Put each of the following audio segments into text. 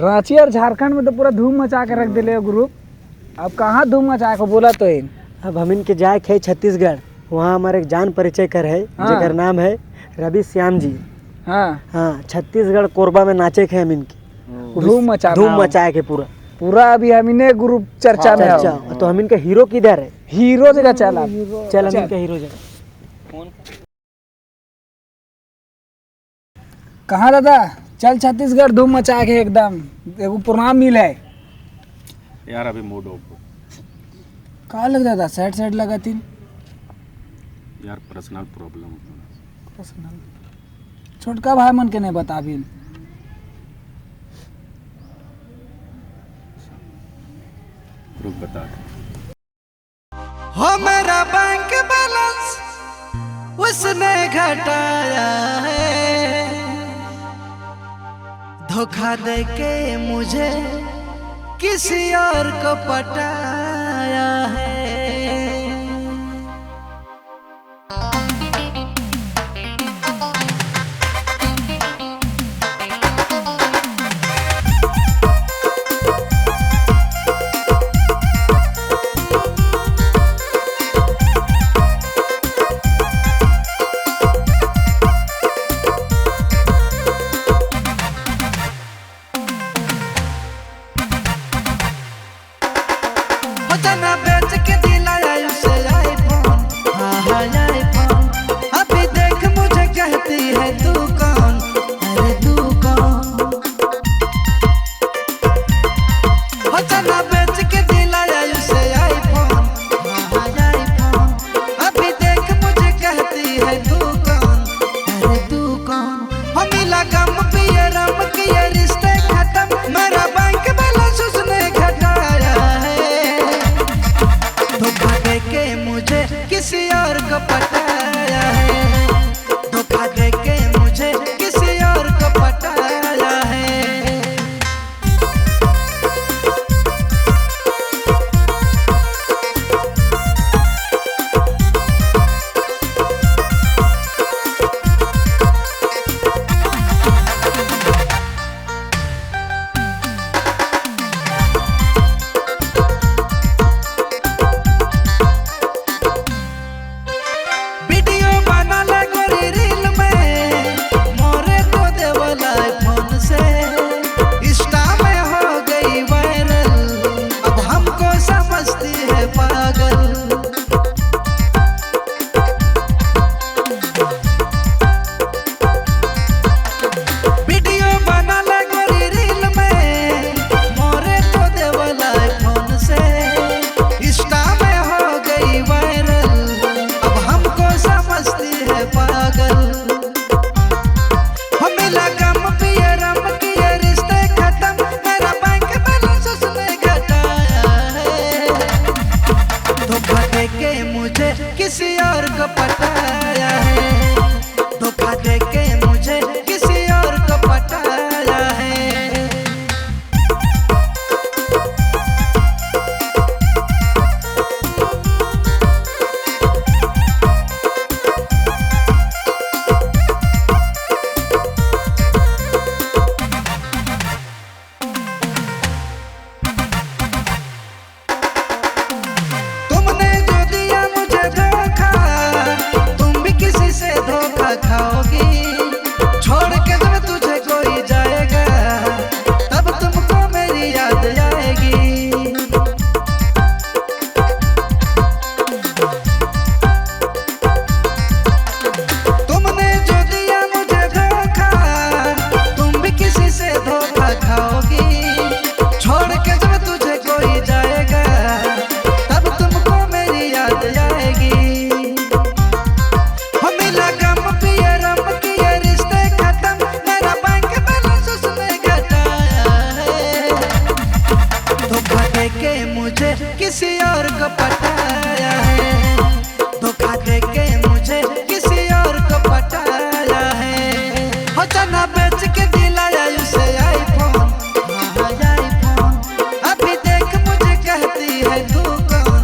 रांची और झारखंड में तो पूरा धूम मचा के रख दिले ग्रुप। अब कहाँ धूम मचा के बोला तो इन अब हम इनके जाए खे छत्तीसगढ़, वहाँ हमारे एक जान परिचय कर है जेकर नाम है रवि श्याम जी। हाँ छत्तीसगढ़ कोरबा में नाचे खे हम इनकी धूम मचाए के पूरा अभी हम इन्हें ग्रुप चर्चा में हो। तो हम इनके हीरो किधर है? हीरो जगह चला इनके हीरो जगह। कहाँ दादा चल छत्तीसगढ़ धूम मचा के एकदम एगो पुराना मिल है यार। अभी मूड ऑफ कहाँ लग दादा साइड लगा तीन यार, पर्सनल प्रॉब्लम। छोटका भाई मन के नहीं बता भी रुक बता हो मेरा बैंक बैलेंस उसने घटाया है, धोखा दे के मुझे किसी और को पटाया है। जना बेच के दिलाया उसे आईफोन, हाँ आईफोन। अभी देख मुझे कहती है तू कौन, अरे तू कौन। हो जना बेच के दिलाया उसे आईफोन, हाँ आईफोन। अभी देख मुझे कहती है तू कौन, अरे तू कौन। हो मिला गम पिए रम किए रिश्ते खत्म, मेरा बैंक बैलेंस उसने घटाया है। धोखा दे के मुझे किसी और को पटाया है, धोखा दे के मुझे किसी और को पटाया है। वीडियो बना ले गोरी रील में, मोरे तो देवला फोन से। इंस्टा में हो गई वायरल, अब हमको समझती है पागल। वीडियो बना ले गोरी रील में, मोरे तो देवला फोन से। इंस्टा में हो गई वायरल, अब हमको समझती है पागल। हो मिला गम पिए रम किए रिश्ते खत्म, मेरा बैंक बैलेंस उसने घटाया है। धोखा दे के मुझे किसी और को पटाया है, धोखा दे के मुझे किसी और को पटाया है। तुमने जो दिया मुझे धोखा, तुम भी किसी से धोखा खाओगी। छोड़ के जब तुझे कोई जाएगा, तब तुमको मेरी याद आएगी। तुमने जो दिया मुझे धोखा, तुम भी किसी से धोखा खाओगी। छोड़ के जब तुझे कोई जाएगा, तब तुमको मेरी याद आएगी। हो मिला गम पिए रम किए रिश्ते खत्म, मेरा बैंक बैलेंस उसने घटाया है। धोखा दे के मुझे किसी और को पटाया है, धोखा दे के मुझे किसी और को पटाया है। हो जना बेच के दिलाया उसे आईफोन, हाँ आईफोन। अभी देख मुझे कहती है तू कौन,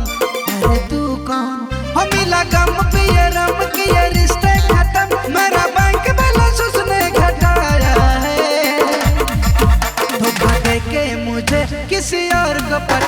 अरे तू कौन। हो मिला गम पिए रम किए रिश्ते खत्म, मेरा बैंक बैलेंस उसने घटाया है। धोखा दे को पटा